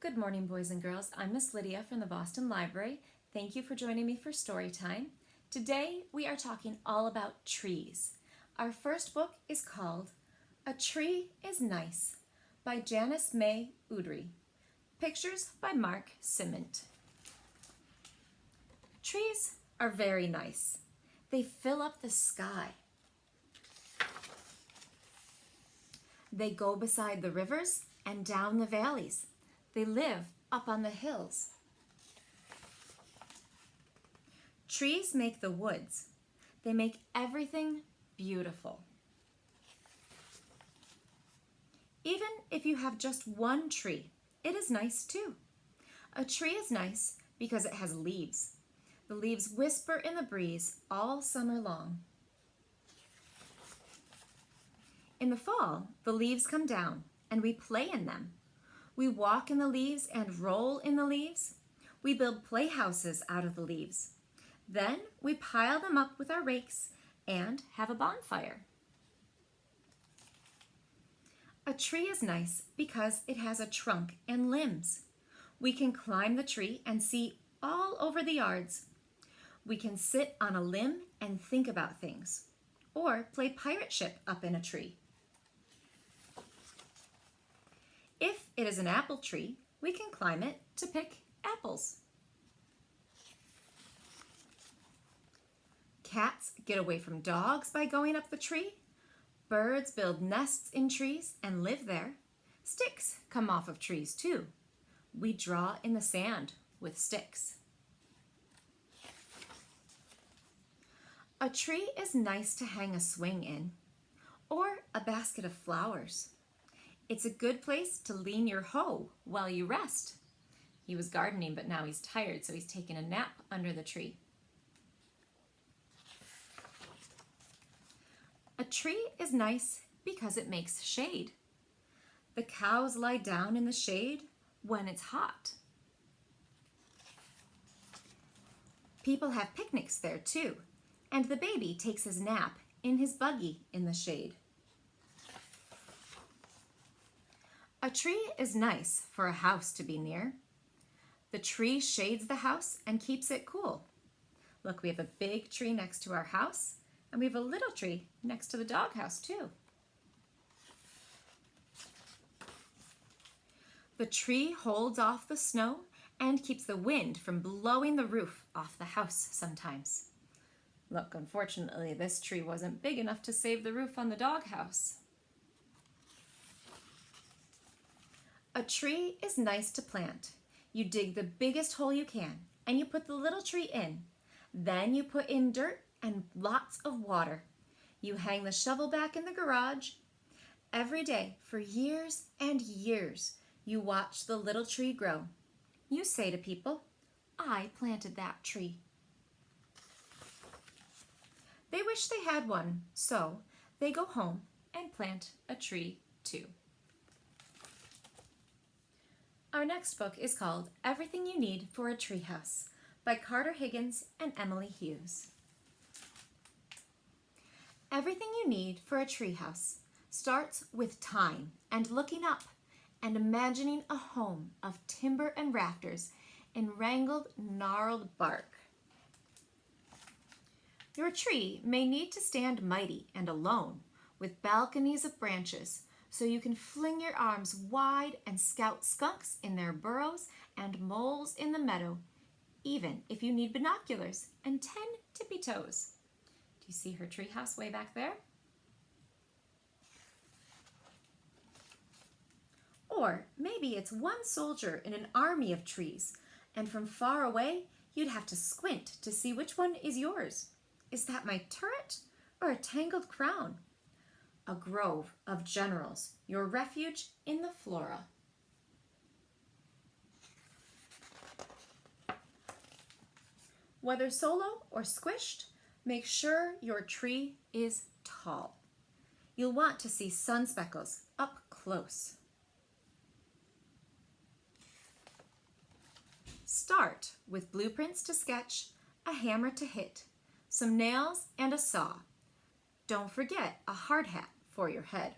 Good morning, boys and girls. I'm Miss Lydia from the Boston Library. Thank you for joining me for story time. Today we are talking all about trees. Our first book is called A Tree is Nice by Janice May Udry. Pictures by Mark Simont. Trees are very nice. They fill up the sky. They go beside the rivers and down the valleys. They live up on the hills. Trees make the woods. They make everything beautiful. Even if you have just one tree, it is nice too. A tree is nice because it has leaves. The leaves whisper in the breeze all summer long. In the fall, the leaves come down and we play in them. We walk in the leaves and roll in the leaves. We build playhouses out of the leaves. Then we pile them up with our rakes and have a bonfire. A tree is nice because it has a trunk and limbs. We can climb the tree and see all over the yards. We can sit on a limb and think about things, or play pirate ship up in a tree. If it is an apple tree, we can climb it to pick apples. Cats get away from dogs by going up the tree. Birds build nests in trees and live there. Sticks come off of trees too. We draw in the sand with sticks. A tree is nice to hang a swing in, or a basket of flowers. It's a good place to lean your hoe while you rest. He was gardening, but now he's tired, so he's taking a nap under the tree. A tree is nice because it makes shade. The cows lie down in the shade when it's hot. People have picnics there too, and the baby takes his nap in his buggy in the shade. A tree is nice for a house to be near. The tree shades the house and keeps it cool. Look, we have a big tree next to our house, and we have a little tree next to the doghouse too. The tree holds off the snow and keeps the wind from blowing the roof off the house sometimes. Look, unfortunately, this tree wasn't big enough to save the roof on the doghouse. A tree is nice to plant. You dig the biggest hole you can and you put the little tree in. Then you put in dirt and lots of water. You hang the shovel back in the garage. Every day for years and years, you watch the little tree grow. You say to people, "I planted that tree." They wish they had one, so they go home and plant a tree too. Our next book is called Everything You Need for a Treehouse by Higgins and Emily Hughes. Everything you need for a treehouse starts with time and looking up and imagining a home of timber and rafters and wrangled, gnarled bark. Your tree may need to stand mighty and alone with balconies of branches so you can fling your arms wide and scout skunks in their burrows and moles in the meadow, even if you need binoculars and 10 tippy toes. Do you see her treehouse way back there? Or maybe it's one soldier in an army of trees, and from far away you'd have to squint to see which one is yours. Is that my turret or a tangled crown? A grove of generals, your refuge in the flora. Whether solo or squished, make sure your tree is tall. You'll want to see sun speckles up close. Start with blueprints to sketch, a hammer to hit, some nails and a saw. Don't forget a hard hat for your head.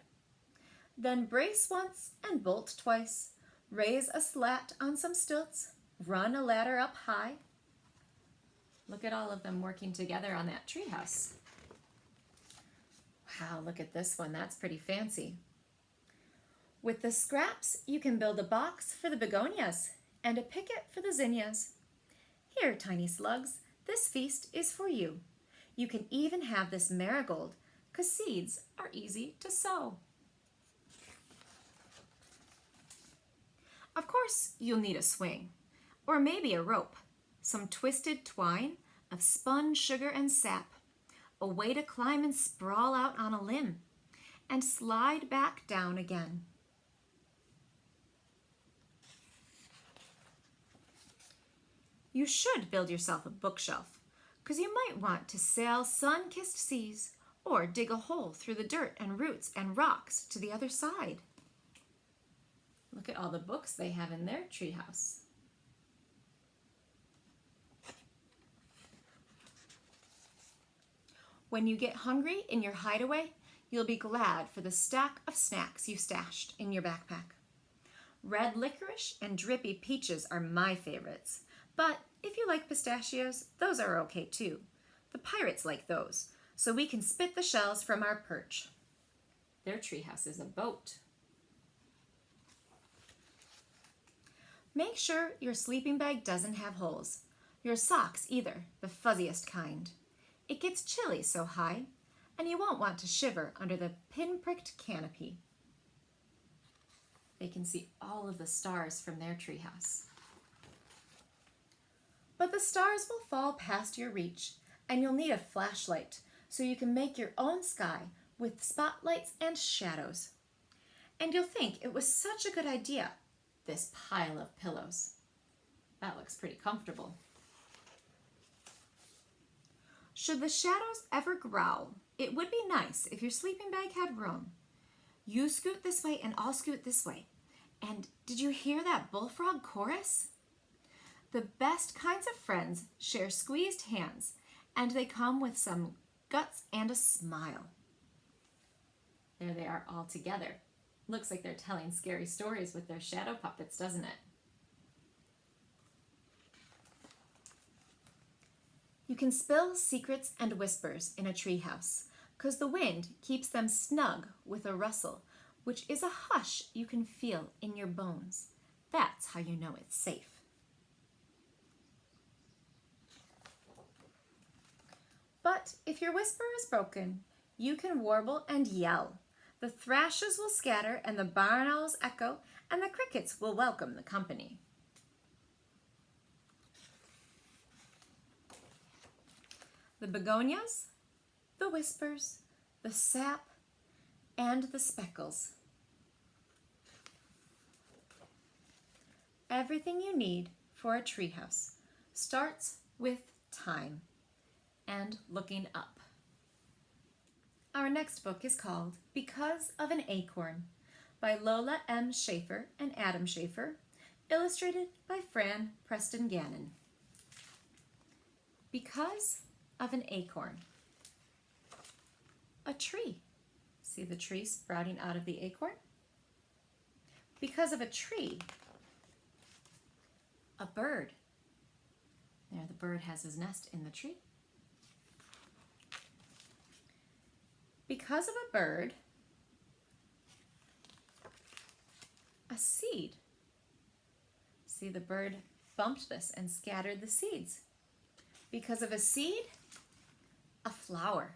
Then brace once and bolt twice. Raise a slat on some stilts, run a ladder up high. Look at all of them working together on that treehouse. Wow, look at this one, that's pretty fancy. With the scraps, you can build a box for the begonias and a picket for the zinnias. Here, tiny slugs, this feast is for you. You can even have this marigold, 'cause seeds are easy to sow. Of course, you'll need a swing, or maybe a rope, some twisted twine of spun sugar and sap, a way to climb and sprawl out on a limb, and slide back down again. You should build yourself a bookshelf, 'cause you might want to sail sun-kissed seas or dig a hole through the dirt and roots and rocks to the other side. Look at all the books they have in their treehouse. When you get hungry in your hideaway, you'll be glad for the stack of snacks you stashed in your backpack. Red licorice and drippy peaches are my favorites. But if you like pistachios, those are okay too. The pirates like those, so we can spit the shells from our perch. Their treehouse is a boat. Make sure your sleeping bag doesn't have holes. Your socks either, the fuzziest kind. It gets chilly so high, and you won't want to shiver under the pin-pricked canopy. They can see all of the stars from their treehouse. But the stars will fall past your reach, and you'll need a flashlight so you can make your own sky with spotlights and shadows. And you'll think it was such a good idea, this pile of pillows. That looks pretty comfortable. Should the shadows ever growl, it would be nice if your sleeping bag had room. You scoot this way and I'll scoot this way. And did you hear that bullfrog chorus? The best kinds of friends share squeezed hands, and they come with some guts and a smile. There they are all together. Looks like they're telling scary stories with their shadow puppets, doesn't it? You can spill secrets and whispers in a treehouse, 'cause the wind keeps them snug with a rustle, which is a hush you can feel in your bones. That's how you know it's safe. But if your whisper is broken, you can warble and yell. The thrushes will scatter and the barn owls echo, and the crickets will welcome the company. The begonias, the whispers, the sap, and the speckles. Everything you need for a treehouse starts with time and looking up. Our next book is called Because of an Acorn by Lola M. Schaefer and Adam Schaefer, illustrated by Fran Preston Gannon. Because of an acorn. A tree. See the tree sprouting out of the acorn? Because of a tree. A bird. There, the bird has his nest in the tree. Because of a bird, a seed. See, the bird bumped this and scattered the seeds. Because of a seed, a flower.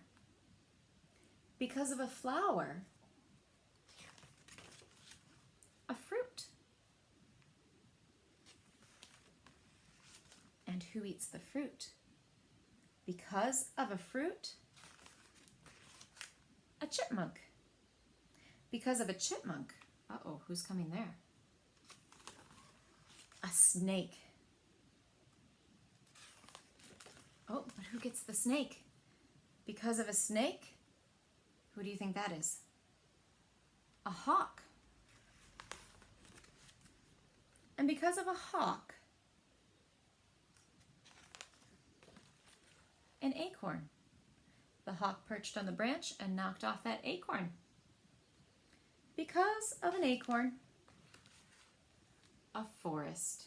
Because of a flower, a fruit. And who eats the fruit? Because of a fruit, a chipmunk. Because of a chipmunk, uh-oh, who's coming there? A snake. Oh, but who gets the snake? Because of a snake, who do you think that is? A hawk. And because of a hawk, an acorn. The hawk perched on the branch and knocked off that acorn. Because of an acorn, a forest.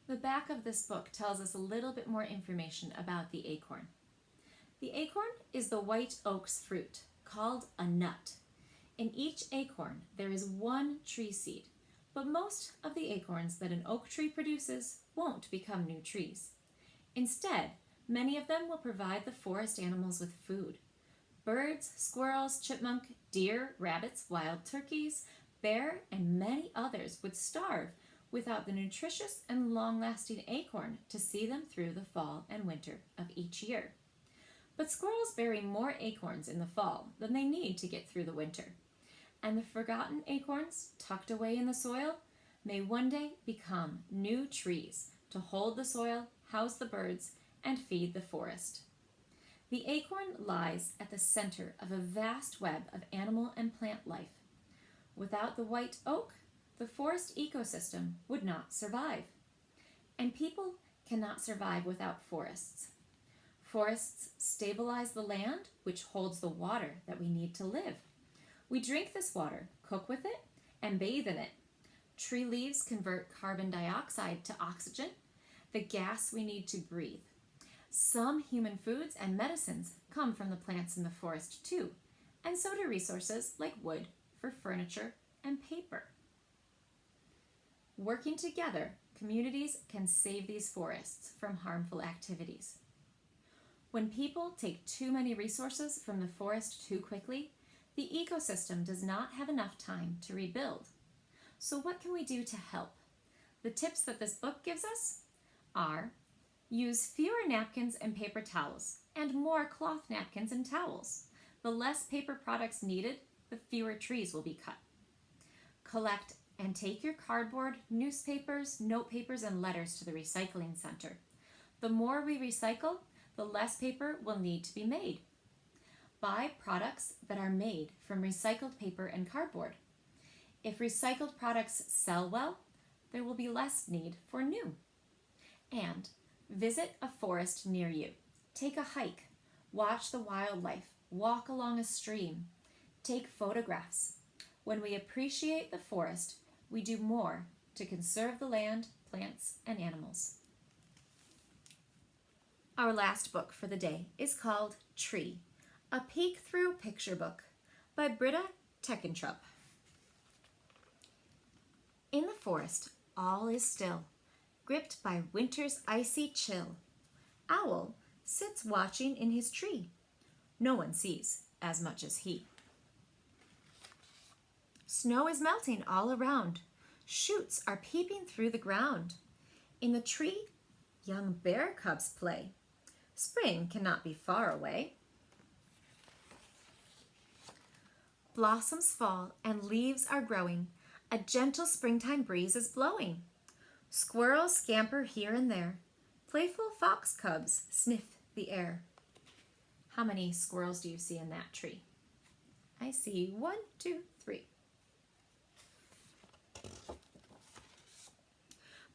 The back of this book tells us a little bit more information about the acorn. The acorn is the white oak's fruit, called a nut. In each acorn, there is one tree seed, but most of the acorns that an oak tree produces won't become new trees. Instead, many of them will provide the forest animals with food. Birds, squirrels, chipmunk, deer, rabbits, wild turkeys, bear, and many others would starve without the nutritious and long-lasting acorn to see them through the fall and winter of each year. But squirrels bury more acorns in the fall than they need to get through the winter. And the forgotten acorns, tucked away in the soil, may one day become new trees to hold the soil, house the birds, and feed the forest. The acorn lies at the center of a vast web of animal and plant life. Without the white oak, the forest ecosystem would not survive. And people cannot survive without forests. Forests stabilize the land, which holds the water that we need to live. We drink this water, cook with it, and bathe in it. Tree leaves convert carbon dioxide to oxygen, the gas we need to breathe. Some human foods and medicines come from the plants in the forest too, and so do resources like wood for furniture and paper. Working together, communities can save these forests from harmful activities. When people take too many resources from the forest too quickly, the ecosystem does not have enough time to rebuild. So what can we do to help? The tips that this book gives us are: use fewer napkins and paper towels and more cloth napkins and towels. The less paper products needed, the fewer trees will be cut. Collect and take your cardboard, newspapers, note papers, and letters to the recycling center. The more we recycle, the less paper will need to be made. Buy products that are made from recycled paper and cardboard. If recycled products sell well, there will be less need for new. And visit a forest near you. Take a hike. Watch the wildlife. Walk along a stream. Take photographs. When we appreciate the forest, we do more to conserve the land, plants, and animals. Our last book for the day is called Tree, a Peek-Through Picture Book by Brittany Teckentrup. In the forest, all is still, gripped by winter's icy chill. Owl sits watching in his tree. No one sees as much as he. Snow is melting all around. Shoots are peeping through the ground. In the tree, young bear cubs play. Spring cannot be far away. Blossoms fall and leaves are growing. A gentle springtime breeze is blowing. Squirrels scamper here and there. Playful fox cubs sniff the air. How many squirrels do you see in that tree? I see 1, 2, 3.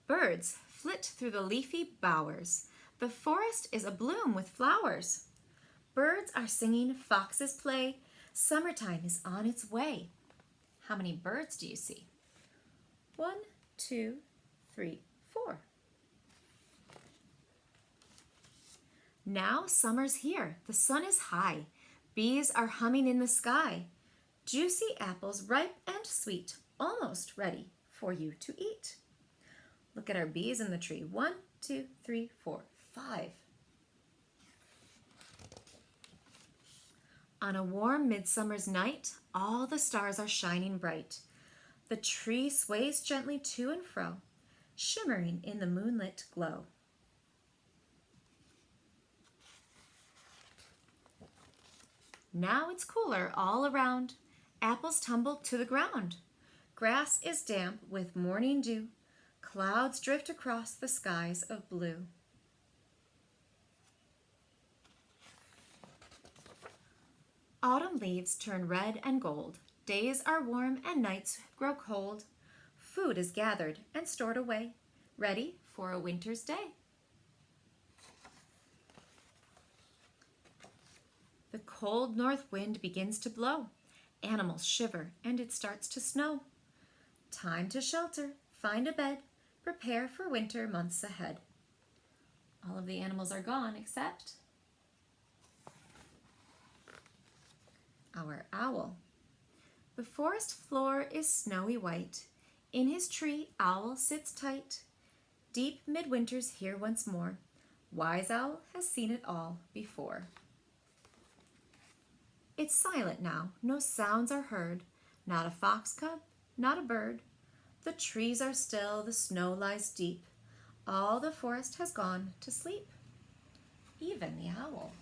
Birds flit through the leafy bowers. The forest is abloom with flowers. Birds are singing, foxes play. Summertime is on its way. How many birds do you see? 1, 2, 3, 4. Now summer's here. The sun is high. Bees are humming in the sky. Juicy apples, ripe and sweet, almost ready for you to eat. Look at our bees in the tree. 1, 2, 3, 4, 5. On a warm midsummer's night, all the stars are shining bright. The tree sways gently to and fro, shimmering in the moonlit glow. Now it's cooler all around. Apples tumble to the ground. Grass is damp with morning dew. Clouds drift across the skies of blue. Autumn leaves turn red and gold. Days are warm and nights grow cold. Food is gathered and stored away, ready for a winter's day. The cold north wind begins to blow. Animals shiver and it starts to snow. Time to shelter, find a bed, prepare for winter months ahead. All of the animals are gone except our owl. The forest floor is snowy white. In his tree, owl sits tight. Deep midwinter's here once more. Wise owl has seen it all before. It's silent now, no sounds are heard. Not a fox cub, not a bird. The trees are still, the snow lies deep. All the forest has gone to sleep. Even the owl.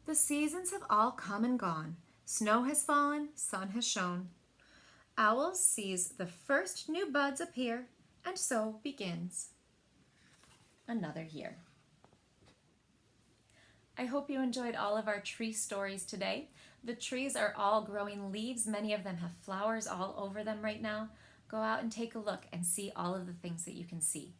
The seasons have all come and gone. Snow has fallen, sun has shone. Owl sees the first new buds appear, and so begins another year. I hope you enjoyed all of our tree stories today. The trees are all growing leaves. Many of them have flowers all over them right now. Go out and take a look and see all of the things that you can see.